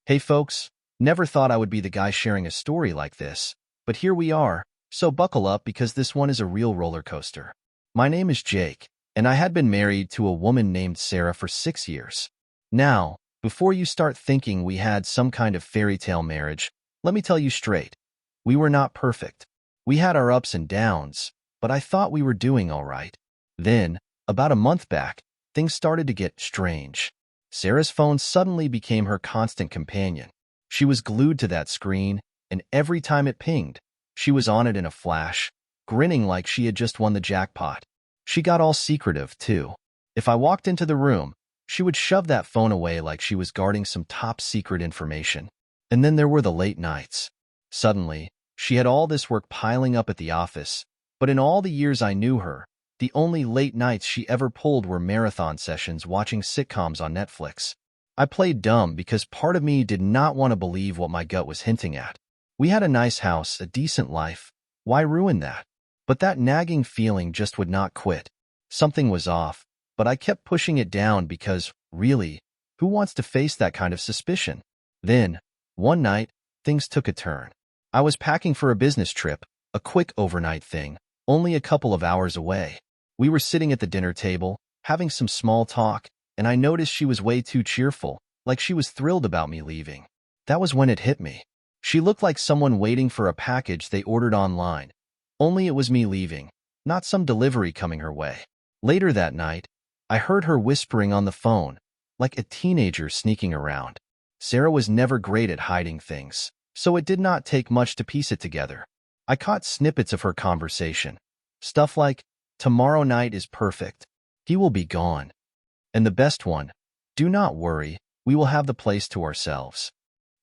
Hey folks, never thought I would be the guy sharing a story like this, but here we are, so buckle up because this one is a real roller coaster. My name is Jake, and I had been married to a woman named Sarah for 6 years. Now, before you start thinking we had some kind of fairy tale marriage, let me tell you straight. We were not perfect. We had our ups and downs, but I thought we were doing all right. Then, about a month back, things started to get strange. Sarah's phone suddenly became her constant companion. She was glued to that screen, and every time it pinged, she was on it in a flash, grinning like she had just won the jackpot. She got all secretive, too. If I walked into the room, she would shove that phone away like she was guarding some top-secret information. And then there were the late nights. Suddenly, she had all this work piling up at the office, but in all the years I knew her, the only late nights she ever pulled were marathon sessions watching sitcoms on Netflix. I played dumb because part of me did not want to believe what my gut was hinting at. We had a nice house, a decent life. Why ruin that? But that nagging feeling just would not quit. Something was off, but I kept pushing it down because, really, who wants to face that kind of suspicion? Then, one night, things took a turn. I was packing for a business trip, a quick overnight thing, only a couple of hours away. We were sitting at the dinner table, having some small talk, and I noticed she was way too cheerful, like she was thrilled about me leaving. That was when it hit me. She looked like someone waiting for a package they ordered online. Only it was me leaving, not some delivery coming her way. Later that night, I heard her whispering on the phone, like a teenager sneaking around. Sarah was never great at hiding things, so it did not take much to piece it together. I caught snippets of her conversation. Stuff like, "Tomorrow night is perfect. He will be gone." And the best one, "Do not worry, we will have the place to ourselves."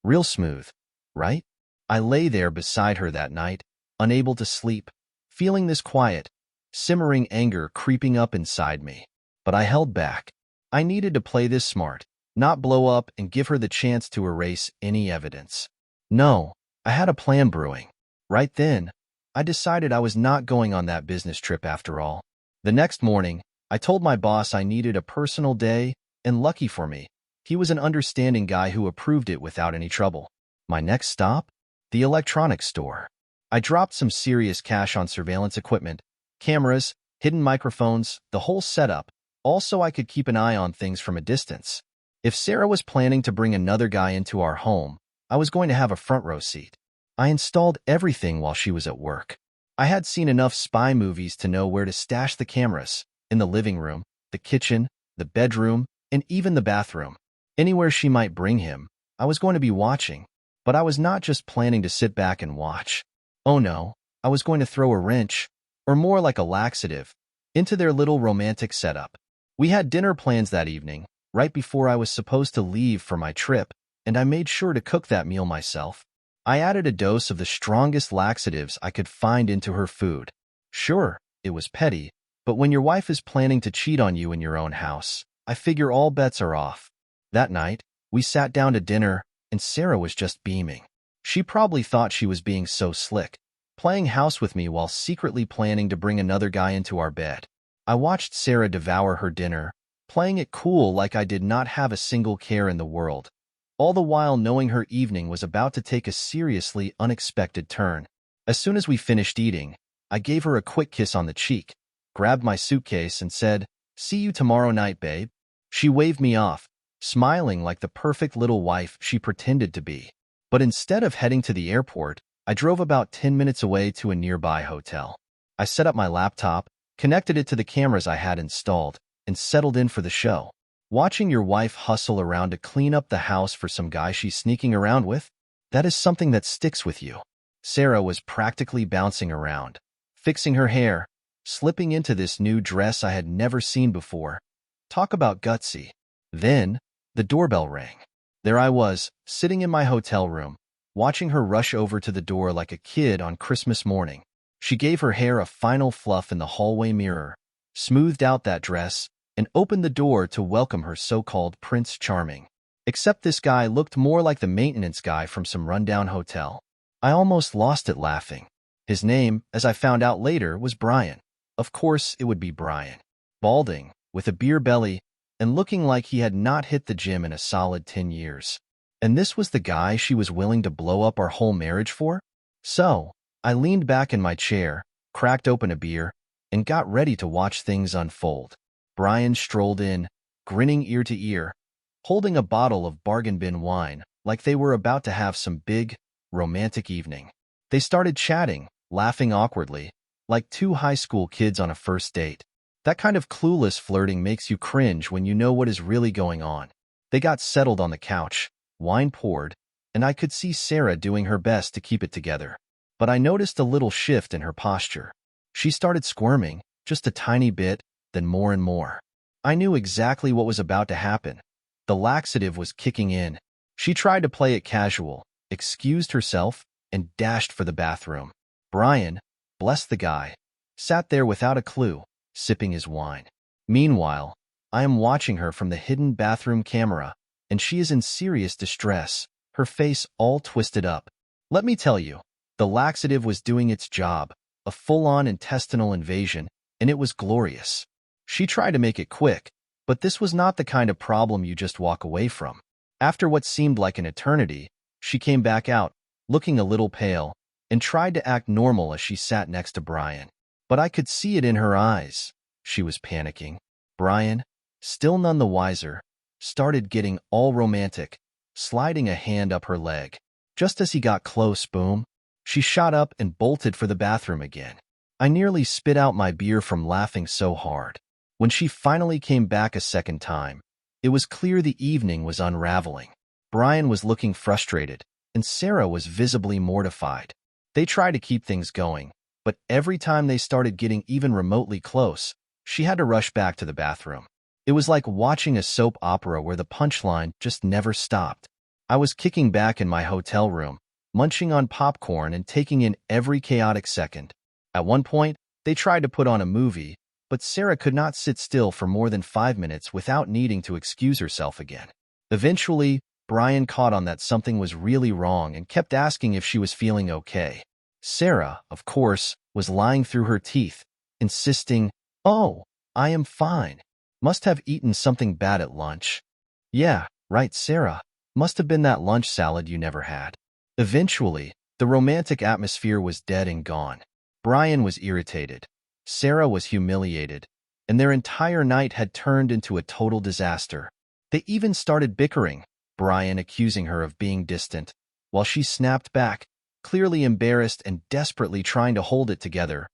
Real smooth, right? I lay there beside her that night, unable to sleep, feeling this quiet, simmering anger creeping up inside me. But I held back. I needed to play this smart, not blow up and give her the chance to erase any evidence. No, I had a plan brewing. Right then, I decided I was not going on that business trip after all. The next morning, I told my boss I needed a personal day, and lucky for me, he was an understanding guy who approved it without any trouble. My next stop? The electronics store. I dropped some serious cash on surveillance equipment, cameras, hidden microphones, the whole setup, all so I could keep an eye on things from a distance. If Sarah was planning to bring another guy into our home, I was going to have a front row seat. I installed everything while she was at work. I had seen enough spy movies to know where to stash the cameras, in the living room, the kitchen, the bedroom, and even the bathroom. Anywhere she might bring him, I was going to be watching. But I was not just planning to sit back and watch. Oh no, I was going to throw a wrench, or more like a laxative, into their little romantic setup. We had dinner plans that evening, right before I was supposed to leave for my trip, and I made sure to cook that meal myself. I added a dose of the strongest laxatives I could find into her food. Sure, it was petty, but when your wife is planning to cheat on you in your own house, I figure all bets are off. That night, we sat down to dinner, and Sarah was just beaming. She probably thought she was being so slick, playing house with me while secretly planning to bring another guy into our bed. I watched Sarah devour her dinner, playing it cool like I did not have a single care in the world, all the while knowing her evening was about to take a seriously unexpected turn. As soon as we finished eating, I gave her a quick kiss on the cheek, grabbed my suitcase and said, "See you tomorrow night, babe." She waved me off, smiling like the perfect little wife she pretended to be. But instead of heading to the airport, I drove about 10 minutes away to a nearby hotel. I set up my laptop, connected it to the cameras I had installed, and settled in for the show. Watching your wife hustle around to clean up the house for some guy she's sneaking around with, that is something that sticks with you. Sarah was practically bouncing around, fixing her hair, slipping into this new dress I had never seen before. Talk about gutsy. Then, the doorbell rang. There I was, sitting in my hotel room, watching her rush over to the door like a kid on Christmas morning. She gave her hair a final fluff in the hallway mirror, smoothed out that dress, and opened the door to welcome her so-called Prince Charming. Except this guy looked more like the maintenance guy from some rundown hotel. I almost lost it laughing. His name, as I found out later, was Brian. Of course it would be Brian. Balding, with a beer belly, and looking like he had not hit the gym in a solid 10 years. And this was the guy she was willing to blow up our whole marriage for? So, I leaned back in my chair, cracked open a beer, and got ready to watch things unfold. Brian strolled in, grinning ear to ear, holding a bottle of bargain bin wine, like they were about to have some big, romantic evening. They started chatting, laughing awkwardly, like two high school kids on a first date. That kind of clueless flirting makes you cringe when you know what is really going on. They got settled on the couch, wine poured, and I could see Sarah doing her best to keep it together. But I noticed a little shift in her posture. She started squirming, just a tiny bit, then more and more. I knew exactly what was about to happen. The laxative was kicking in. She tried to play it casual, excused herself, and dashed for the bathroom. Brian, bless the guy, sat there without a clue, sipping his wine. Meanwhile, I am watching her from the hidden bathroom camera, and she is in serious distress, her face all twisted up. Let me tell you, the laxative was doing its job, a full-on intestinal invasion, and it was glorious. She tried to make it quick, but this was not the kind of problem you just walk away from. After what seemed like an eternity, she came back out, looking a little pale, and tried to act normal as she sat next to Brian. But I could see it in her eyes. She was panicking. Brian, still none the wiser, started getting all romantic, sliding a hand up her leg. Just as he got close, boom, she shot up and bolted for the bathroom again. I nearly spit out my beer from laughing so hard. When she finally came back a second time, it was clear the evening was unraveling. Brian was looking frustrated, and Sarah was visibly mortified. They tried to keep things going, but every time they started getting even remotely close, she had to rush back to the bathroom. It was like watching a soap opera where the punchline just never stopped. I was kicking back in my hotel room, munching on popcorn and taking in every chaotic second. At one point, they tried to put on a movie, but Sarah could not sit still for more than 5 minutes without needing to excuse herself again. Eventually, Brian caught on that something was really wrong and kept asking if she was feeling okay. Sarah, of course, was lying through her teeth, insisting, "Oh, I am fine. Must have eaten something bad at lunch." "Yeah, right, Sarah. Must have been that lunch salad you never had." Eventually, the romantic atmosphere was dead and gone. Brian was irritated. Sarah was humiliated, and their entire night had turned into a total disaster. They even started bickering, Brian accusing her of being distant, while she snapped back, clearly embarrassed and desperately trying to hold it together,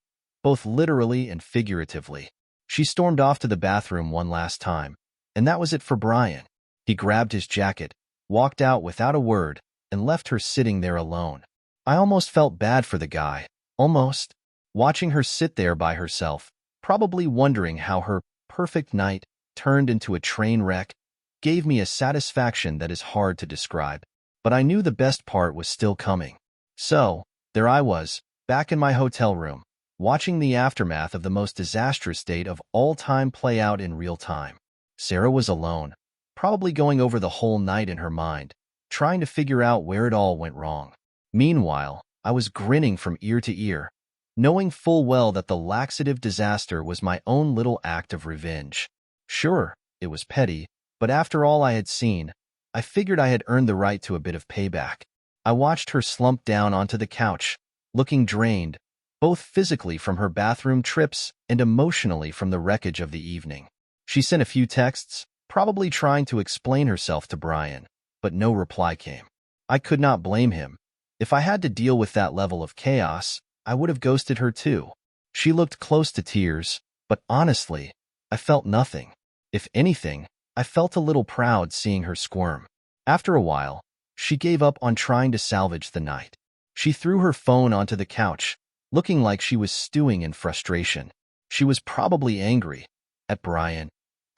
both literally and figuratively. She stormed off to the bathroom one last time, and that was it for Brian. He grabbed his jacket, walked out without a word, and left her sitting there alone. I almost felt bad for the guy, almost. Watching her sit there by herself, probably wondering how her perfect night turned into a train wreck, gave me a satisfaction that is hard to describe. But I knew the best part was still coming. So, there I was, back in my hotel room, watching the aftermath of the most disastrous date of all time play out in real time. Sarah was alone, probably going over the whole night in her mind, trying to figure out where it all went wrong. Meanwhile, I was grinning from ear to ear, knowing full well that the laxative disaster was my own little act of revenge. Sure, it was petty, but after all I had seen, I figured I had earned the right to a bit of payback. I watched her slump down onto the couch, looking drained, both physically from her bathroom trips and emotionally from the wreckage of the evening. She sent a few texts, probably trying to explain herself to Brian, but no reply came. I could not blame him. If I had to deal with that level of chaos, I would have ghosted her too. She looked close to tears, but honestly, I felt nothing. If anything, I felt a little proud seeing her squirm. After a while, she gave up on trying to salvage the night. She threw her phone onto the couch, looking like she was stewing in frustration. She was probably angry at Brian,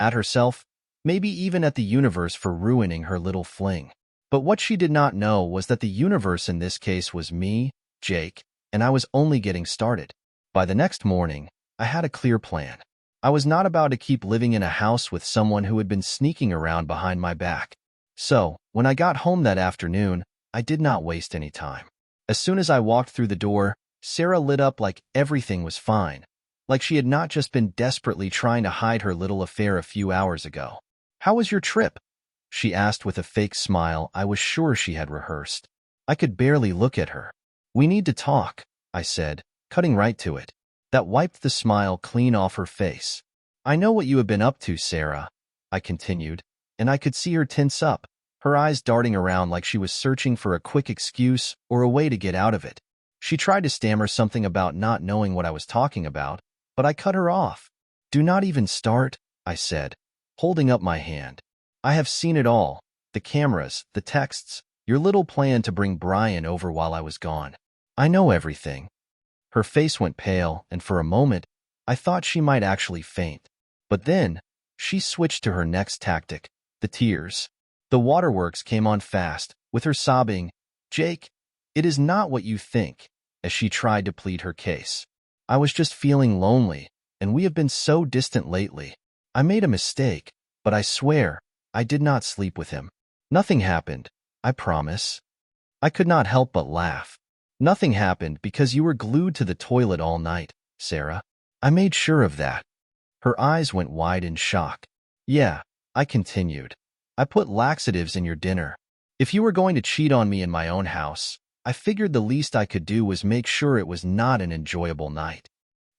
at herself, maybe even at the universe for ruining her little fling. But what she did not know was that the universe in this case was me, Jake, and I was only getting started. By the next morning, I had a clear plan. I was not about to keep living in a house with someone who had been sneaking around behind my back. So, when I got home that afternoon, I did not waste any time. As soon as I walked through the door, Sarah lit up like everything was fine, like she had not just been desperately trying to hide her little affair a few hours ago. "How was your trip?" she asked with a fake smile I was sure she had rehearsed. I could barely look at her. We need to talk, I said, cutting right to it. That wiped the smile clean off her face. I know what you have been up to, Sarah, I continued, and I could see her tense up, her eyes darting around like she was searching for a quick excuse or a way to get out of it. She tried to stammer something about not knowing what I was talking about, but I cut her off. Do not even start, I said, holding up my hand. I have seen it all, the cameras, the texts, your little plan to bring Brian over while I was gone. I know everything. Her face went pale, and for a moment, I thought she might actually faint. But then, she switched to her next tactic, the tears. The waterworks came on fast, with her sobbing, Jake, it is not what you think, as she tried to plead her case. I was just feeling lonely, and we have been so distant lately. I made a mistake, but I swear, I did not sleep with him. Nothing happened, I promise. I could not help but laugh. Nothing happened because you were glued to the toilet all night, Sarah. I made sure of that. Her eyes went wide in shock. Yeah, I continued. I put laxatives in your dinner. If you were going to cheat on me in my own house, I figured the least I could do was make sure it was not an enjoyable night.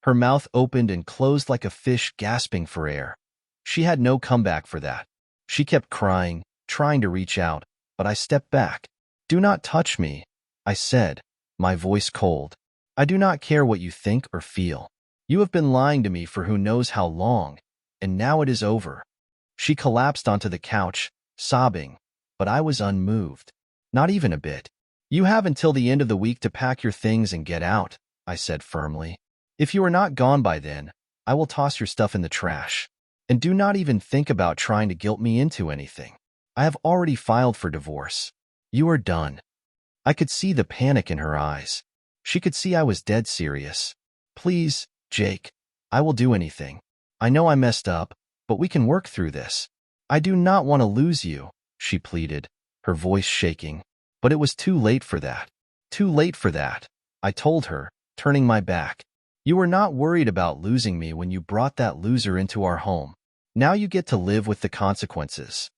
Her mouth opened and closed like a fish gasping for air. She had no comeback for that. She kept crying, trying to reach out, but I stepped back. Do not touch me, I said, my voice cold. I do not care what you think or feel. You have been lying to me for who knows how long, and now it is over. She collapsed onto the couch, sobbing, but I was unmoved. Not even a bit. You have until the end of the week to pack your things and get out, I said firmly. If you are not gone by then, I will toss your stuff in the trash. And do not even think about trying to guilt me into anything. I have already filed for divorce. You are done. I could see the panic in her eyes. She could see I was dead serious. Please, Jake, I will do anything. I know I messed up, but we can work through this. I do not want to lose you, she pleaded, her voice shaking. But it was too late for that. Too late for that, I told her, turning my back. You were not worried about losing me when you brought that loser into our home. Now you get to live with the consequences.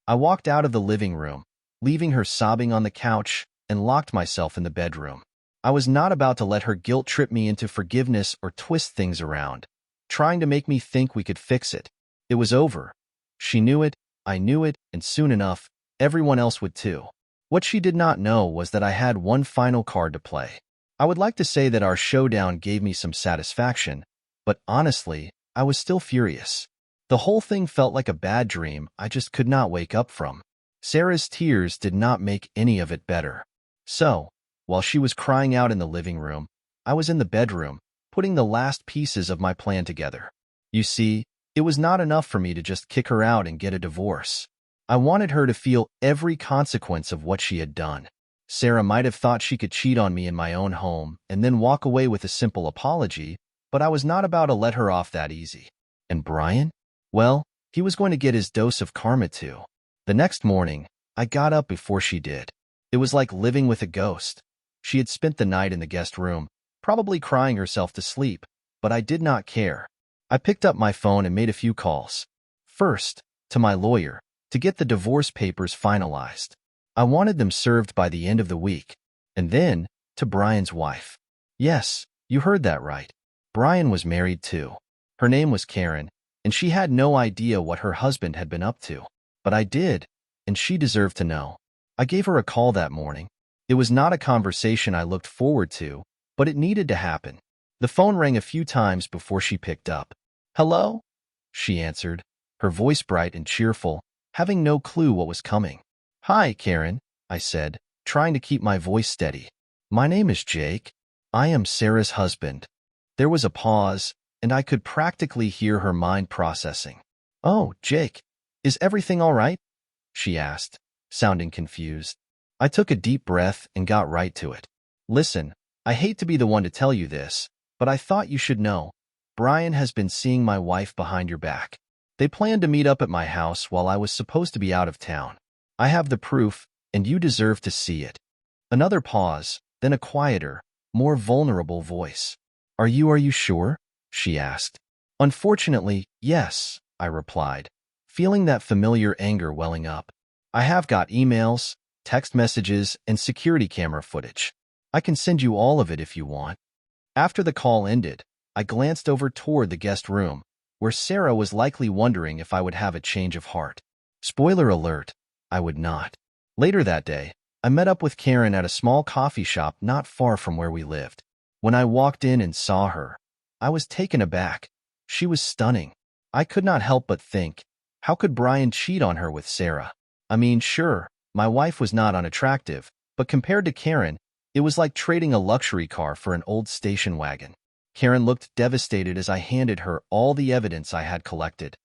I walked out of the living room, leaving her sobbing on the couch, and locked myself in the bedroom. I was not about to let her guilt trip me into forgiveness or twist things around, trying to make me think we could fix it. It was over. She knew it, I knew it, and soon enough, everyone else would too. What she did not know was that I had one final card to play. I would like to say that our showdown gave me some satisfaction, but honestly, I was still furious. The whole thing felt like a bad dream I just could not wake up from. Sarah's tears did not make any of it better. So, while she was crying out in the living room, I was in the bedroom, putting the last pieces of my plan together. You see, it was not enough for me to just kick her out and get a divorce. I wanted her to feel every consequence of what she had done. Sarah might have thought she could cheat on me in my own home and then walk away with a simple apology, but I was not about to let her off that easy. And Brian? Well, he was going to get his dose of karma too. The next morning, I got up before she did. It was like living with a ghost. She had spent the night in the guest room, probably crying herself to sleep, but I did not care. I picked up my phone and made a few calls. First, to my lawyer, to get the divorce papers finalized. I wanted them served by the end of the week. And then, to Brian's wife. Yes, you heard that right. Brian was married too. Her name was Karen, and she had no idea what her husband had been up to. But I did, and she deserved to know. I gave her a call that morning. It was not a conversation I looked forward to, but it needed to happen. The phone rang a few times before she picked up. Hello? She answered, her voice bright and cheerful, having no clue what was coming. Hi, Karen, I said, trying to keep my voice steady. My name is Jake. I am Sarah's husband. There was a pause, and I could practically hear her mind processing. Oh, Jake, is everything all right? She asked, sounding confused. I took a deep breath and got right to it. Listen, I hate to be the one to tell you this, but I thought you should know. Brian has been seeing my wife behind your back. They planned to meet up at my house while I was supposed to be out of town. I have the proof, and you deserve to see it. Another pause, then a quieter, more vulnerable voice. Are you sure? She asked. Unfortunately, yes, I replied, feeling that familiar anger welling up. I have got emails, text messages, and security camera footage. I can send you all of it if you want. After the call ended, I glanced over toward the guest room, where Sarah was likely wondering if I would have a change of heart. Spoiler alert, I would not. Later that day, I met up with Karen at a small coffee shop not far from where we lived. When I walked in and saw her, I was taken aback. She was stunning. I could not help but think, how could Brian cheat on her with Sarah? I mean, sure, my wife was not unattractive, but compared to Karen, it was like trading a luxury car for an old station wagon. Karen looked devastated as I handed her all the evidence I had collected.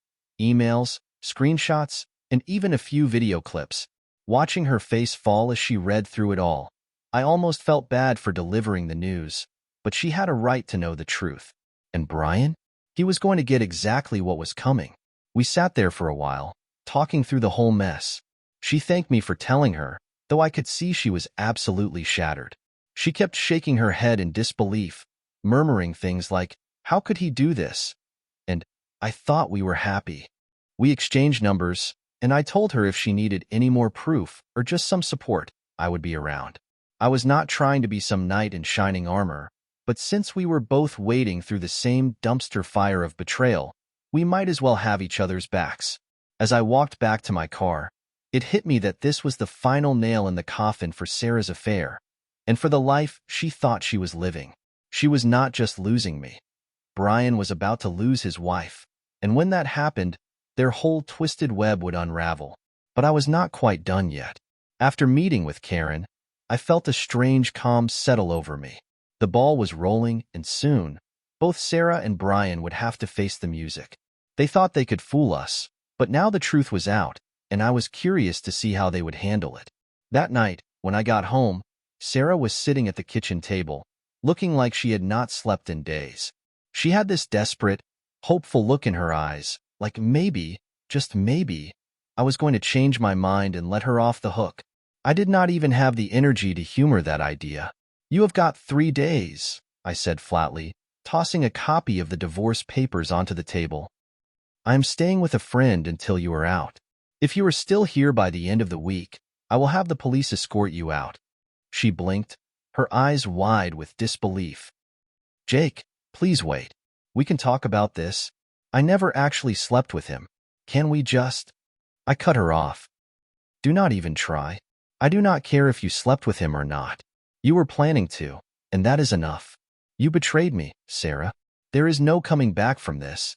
Emails, screenshots, and even a few video clips. Watching her face fall as she read through it all, I almost felt bad for delivering the news, but she had a right to know the truth. And Brian? He was going to get exactly what was coming. We sat there for a while, talking through the whole mess. She thanked me for telling her, though I could see she was absolutely shattered. She kept shaking her head in disbelief, murmuring things like, "How could he do this?" And, "I thought we were happy." We exchanged numbers, and I told her if she needed any more proof or just some support, I would be around. I was not trying to be some knight in shining armor, but since we were both wading through the same dumpster fire of betrayal, we might as well have each other's backs. As I walked back to my car, it hit me that this was the final nail in the coffin for Sarah's affair, and for the life she thought she was living. She was not just losing me. Brian was about to lose his wife, and when that happened, their whole twisted web would unravel. But I was not quite done yet. After meeting with Karen, I felt a strange calm settle over me. The ball was rolling, and soon, both Sarah and Brian would have to face the music. They thought they could fool us, but now the truth was out, and I was curious to see how they would handle it. That night, when I got home, Sarah was sitting at the kitchen table, looking like she had not slept in days. She had this desperate, hopeful look in her eyes, like maybe, just maybe, I was going to change my mind and let her off the hook. I did not even have the energy to humor that idea. "You have got 3 days," I said flatly, tossing a copy of the divorce papers onto the table. "I am staying with a friend until you are out. If you are still here by the end of the week, I will have the police escort you out." She blinked, her eyes wide with disbelief. "Jake, please wait. We can talk about this. I never actually slept with him. Can we just—" I cut her off. "Do not even try. I do not care if you slept with him or not. You were planning to, and that is enough. You betrayed me, Sarah. There is no coming back from this."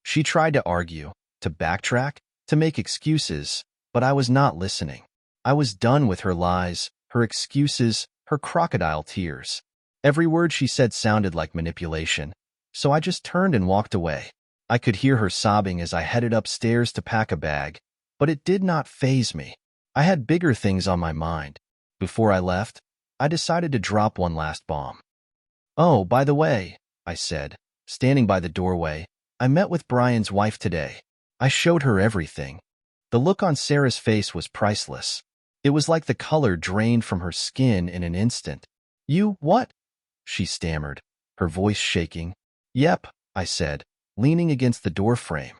She tried to argue, to backtrack, to make excuses, but I was not listening. I was done with her lies, her excuses, her crocodile tears. Every word she said sounded like manipulation, so I just turned and walked away. I could hear her sobbing as I headed upstairs to pack a bag, but it did not faze me. I had bigger things on my mind. Before I left, I decided to drop one last bomb. "Oh, by the way," I said, standing by the doorway, "I met with Brian's wife today. I showed her everything." The look on Sarah's face was priceless. It was like the color drained from her skin in an instant. "You what?" she stammered, her voice shaking. "Yep," I said, leaning against the doorframe.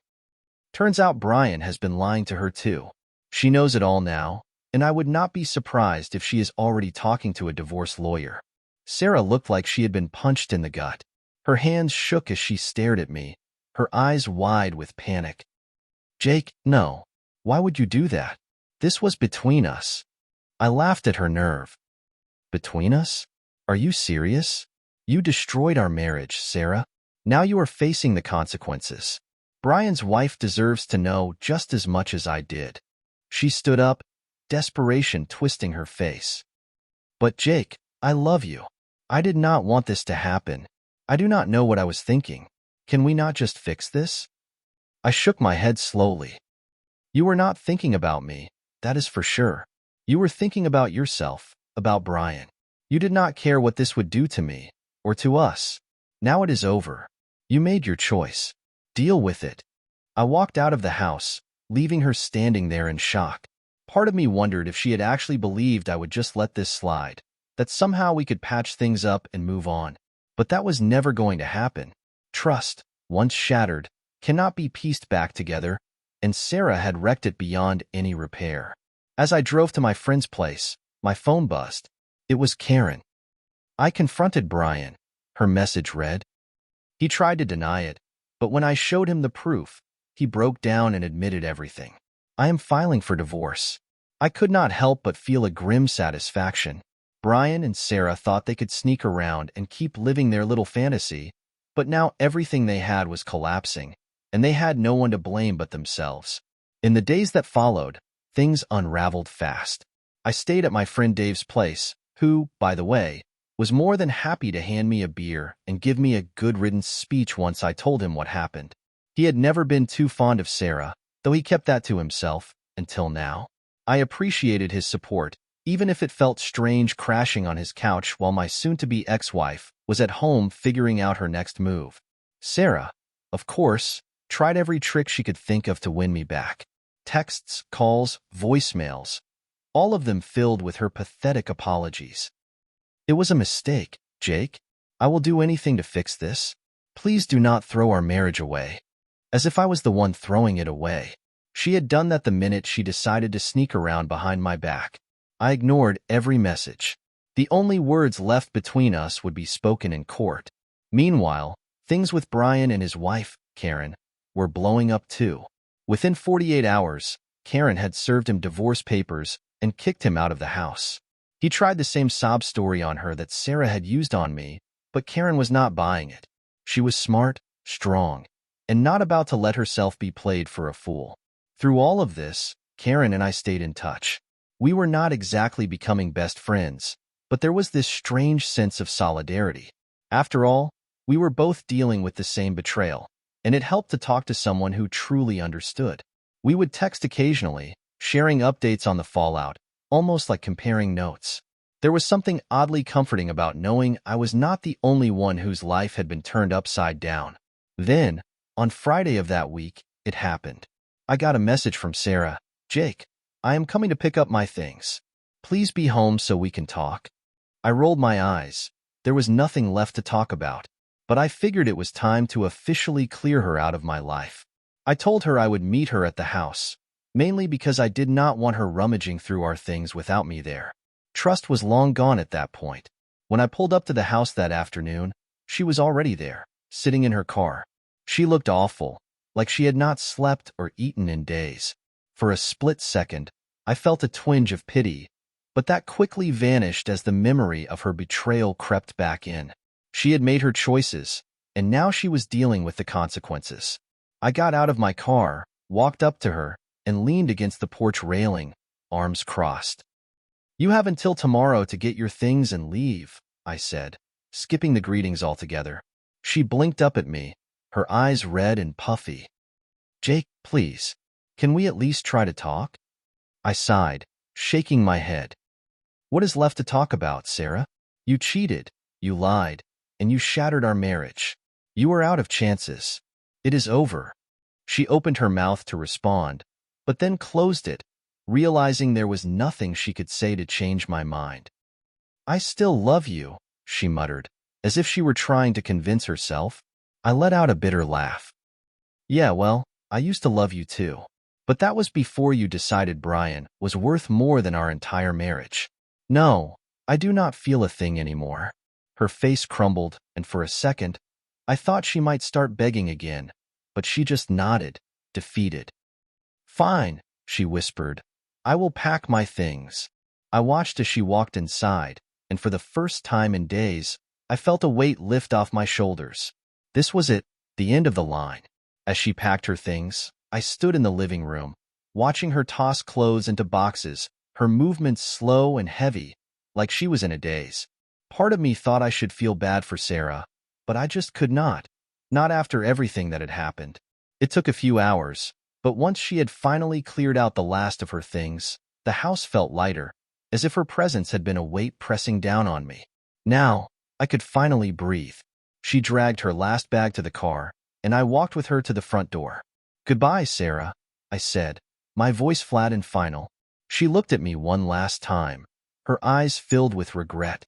"Turns out Brian has been lying to her too. She knows it all now, and I would not be surprised if she is already talking to a divorce lawyer." Sarah looked like she had been punched in the gut. Her hands shook as she stared at me, her eyes wide with panic. "Jake, no. Why would you do that? This was between us." I laughed at her nerve. "Between us? Are you serious? You destroyed our marriage, Sarah. Now you are facing the consequences. Brian's wife deserves to know just as much as I did." She stood up, desperation twisting her face. "But Jake, I love you. I did not want this to happen. I do not know what I was thinking. Can we not just fix this?" I shook my head slowly. "You were not thinking about me, that is for sure. You were thinking about yourself, about Brian. You did not care what this would do to me, or to us. Now it is over. You made your choice. Deal with it." I walked out of the house, leaving her standing there in shock. Part of me wondered if she had actually believed I would just let this slide, that somehow we could patch things up and move on. But that was never going to happen. Trust, once shattered, cannot be pieced back together, and Sarah had wrecked it beyond any repair. As I drove to my friend's place, my phone buzzed. It was Karen. I confronted Brian. Her message read. He tried to deny it, but when I showed him the proof, he broke down and admitted everything. I am filing for divorce. I could not help but feel a grim satisfaction. Brian and Sarah thought they could sneak around and keep living their little fantasy, but now everything they had was collapsing, and they had no one to blame but themselves. In the days that followed, things unraveled fast. I stayed at my friend Dave's place, who, by the way, was more than happy to hand me a beer and give me a good riddance speech once I told him what happened. He had never been too fond of Sarah, though he kept that to himself, until now. I appreciated his support, even if it felt strange crashing on his couch while my soon-to-be ex-wife was at home figuring out her next move. Sarah, of course, tried every trick she could think of to win me back. Texts, calls, voicemails, all of them filled with her pathetic apologies. It was a mistake, Jake. I will do anything to fix this. Please do not throw our marriage away. As if I was the one throwing it away. She had done that the minute she decided to sneak around behind my back. I ignored every message. The only words left between us would be spoken in court. Meanwhile, things with Brian and his wife, Karen, were blowing up too. Within 48 hours, Karen had served him divorce papers and kicked him out of the house. He tried the same sob story on her that Sarah had used on me, but Karen was not buying it. She was smart, strong, and not about to let herself be played for a fool. Through all of this, Karen and I stayed in touch. We were not exactly becoming best friends, but there was this strange sense of solidarity. After all, we were both dealing with the same betrayal, and it helped to talk to someone who truly understood. We would text occasionally, sharing updates on the fallout, almost like comparing notes. There was something oddly comforting about knowing I was not the only one whose life had been turned upside down. Then, on Friday of that week, it happened. I got a message from Sarah. Jake, I am coming to pick up my things. Please be home so we can talk. I rolled my eyes. There was nothing left to talk about, but I figured it was time to officially clear her out of my life. I told her I would meet her at the house, mainly because I did not want her rummaging through our things without me there. Trust was long gone at that point. When I pulled up to the house that afternoon, she was already there, sitting in her car. She looked awful, like she had not slept or eaten in days. For a split second, I felt a twinge of pity, but that quickly vanished as the memory of her betrayal crept back in. She had made her choices, and now she was dealing with the consequences. I got out of my car, walked up to her, and leaned against the porch railing, arms crossed. You have until tomorrow to get your things and leave, I said, skipping the greetings altogether. She blinked up at me, her eyes red and puffy. Jake, please, can we at least try to talk? I sighed, shaking my head. What is left to talk about, Sarah? You cheated, you lied, and you shattered our marriage. You are out of chances. It is over. She opened her mouth to respond, but then closed it, realizing there was nothing she could say to change my mind. I still love you, she muttered, as if she were trying to convince herself. I let out a bitter laugh. Yeah, well, I used to love you too. But that was before you decided Brian was worth more than our entire marriage. No, I do not feel a thing anymore. Her face crumbled, and for a second, I thought she might start begging again, but she just nodded, defeated. Fine, she whispered. I will pack my things. I watched as she walked inside, and for the first time in days, I felt a weight lift off my shoulders. This was it, the end of the line. As she packed her things, I stood in the living room, watching her toss clothes into boxes, her movements slow and heavy, like she was in a daze. Part of me thought I should feel bad for Sarah, but I just could not after everything that had happened. It took a few hours, but once she had finally cleared out the last of her things, the house felt lighter, as if her presence had been a weight pressing down on me. Now, I could finally breathe. She dragged her last bag to the car, and I walked with her to the front door. Goodbye, Sarah, I said, my voice flat and final. She looked at me one last time, her eyes filled with regret.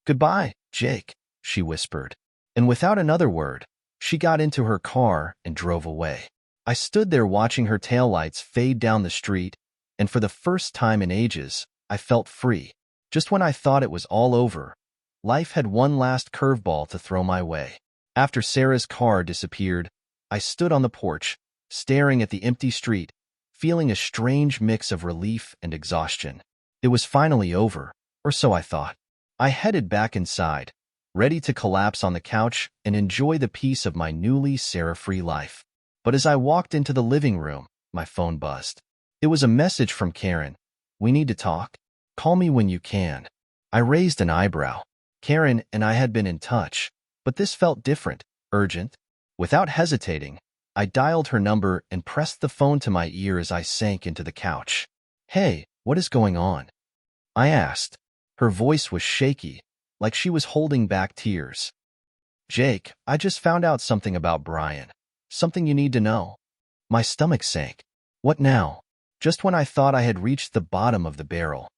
Goodbye, Jake, she whispered, and without another word, she got into her car and drove away. I stood there watching her taillights fade down the street, and for the first time in ages, I felt free. Just when I thought it was all over, life had one last curveball to throw my way. After Sarah's car disappeared, I stood on the porch, staring at the empty street, feeling a strange mix of relief and exhaustion. It was finally over, or so I thought. I headed back inside, ready to collapse on the couch and enjoy the peace of my newly Sarah-free life. But as I walked into the living room, my phone buzzed. It was a message from Karen. "We need to talk. Call me when you can." I raised an eyebrow. Karen and I had been in touch, but this felt different, urgent. Without hesitating, I dialed her number and pressed the phone to my ear as I sank into the couch. "Hey, what is going on?" I asked. Her voice was shaky, like she was holding back tears. "Jake, I just found out something about Brian. Something you need to know." My stomach sank. "What now?" Just when I thought I had reached the bottom of the barrel.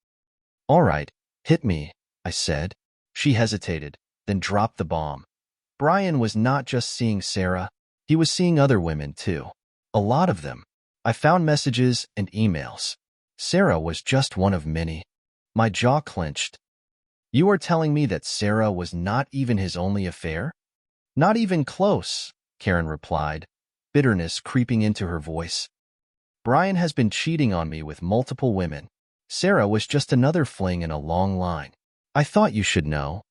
"All right, hit me," I said. She hesitated, then dropped the bomb. Brian was not just seeing Sarah. He was seeing other women, too. A lot of them. I found messages and emails. Sarah was just one of many. My jaw clenched. "You are telling me that Sarah was not even his only affair?" "Not even close," Karen replied, bitterness creeping into her voice. "Brian has been cheating on me with multiple women. Sarah was just another fling in a long line. I thought you should know."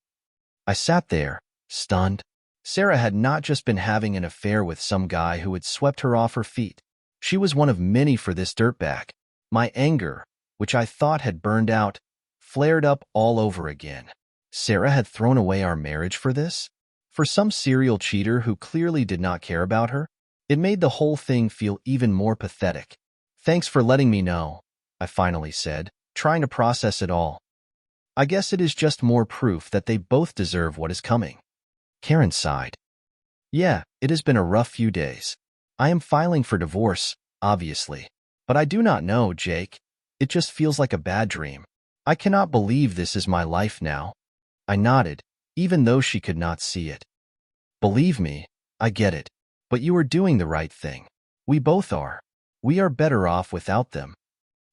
I sat there, stunned. Sarah had not just been having an affair with some guy who had swept her off her feet. She was one of many for this dirtbag. My anger, which I thought had burned out, flared up all over again. Sarah had thrown away our marriage for this? For some serial cheater who clearly did not care about her? It made the whole thing feel even more pathetic. "Thanks for letting me know," I finally said, trying to process it all. "I guess it is just more proof that they both deserve what is coming." Karen sighed. "Yeah, it has been a rough few days. I am filing for divorce, obviously. But I do not know, Jake. It just feels like a bad dream. I cannot believe this is my life now." I nodded, even though she could not see it. "Believe me, I get it. But you are doing the right thing. We both are. We are better off without them."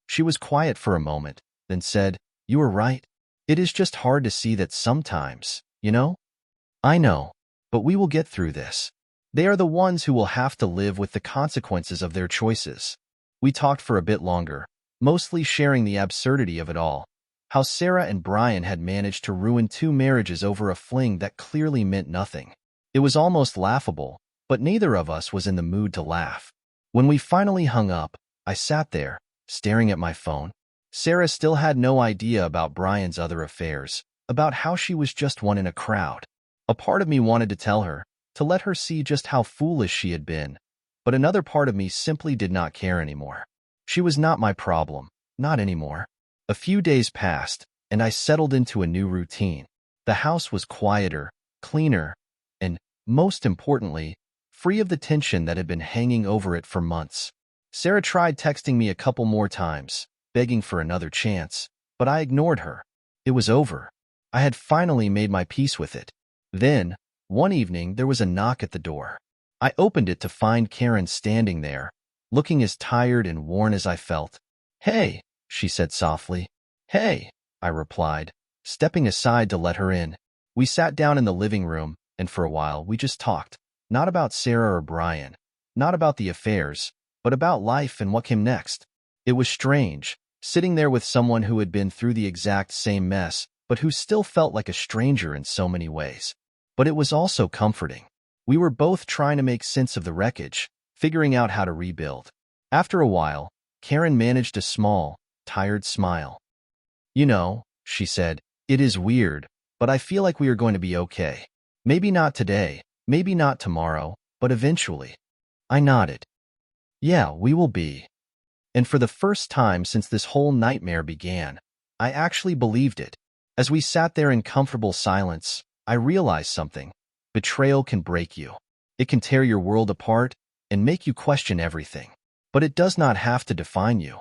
She was quiet for a moment, then said, "You are right. It is just hard to see that sometimes, you know?" "I know, but we will get through this. They are the ones who will have to live with the consequences of their choices." We talked for a bit longer, mostly sharing the absurdity of it all. How Sarah and Brian had managed to ruin 2 marriages over a fling that clearly meant nothing. It was almost laughable, but neither of us was in the mood to laugh. When we finally hung up, I sat there, staring at my phone. Sarah still had no idea about Brian's other affairs, about how she was just one in a crowd. A part of me wanted to tell her, to let her see just how foolish she had been, but another part of me simply did not care anymore. She was not my problem, not anymore. A few days passed, and I settled into a new routine. The house was quieter, cleaner, and, most importantly, free of the tension that had been hanging over it for months. Sarah tried texting me a couple more times, begging for another chance, but I ignored her. It was over. I had finally made my peace with it. Then, one evening, there was a knock at the door. I opened it to find Karen standing there, looking as tired and worn as I felt. "Hey," she said softly. "Hey," I replied, stepping aside to let her in. We sat down in the living room, and for a while we just talked. Not about Sarah or Brian, not about the affairs, but about life and what came next. It was strange, sitting there with someone who had been through the exact same mess, but who still felt like a stranger in so many ways. But it was also comforting. We were both trying to make sense of the wreckage, figuring out how to rebuild. After a while, Karen managed a small, tired smile. "You know," she said, "it is weird, but I feel like we are going to be okay. Maybe not today, maybe not tomorrow, but eventually." I nodded. "Yeah, we will be." And for the first time since this whole nightmare began, I actually believed it. As we sat there in comfortable silence, I realized something. Betrayal can break you. It can tear your world apart and make you question everything. But it does not have to define you.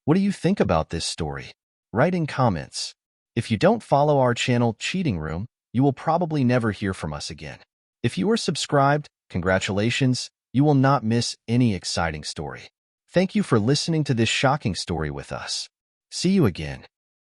What do you think about this story? Write in comments. If you don't follow our channel Cheating Room, you will probably never hear from us again. If you are subscribed, congratulations, you will not miss any exciting story. Thank you for listening to this shocking story with us. See you again.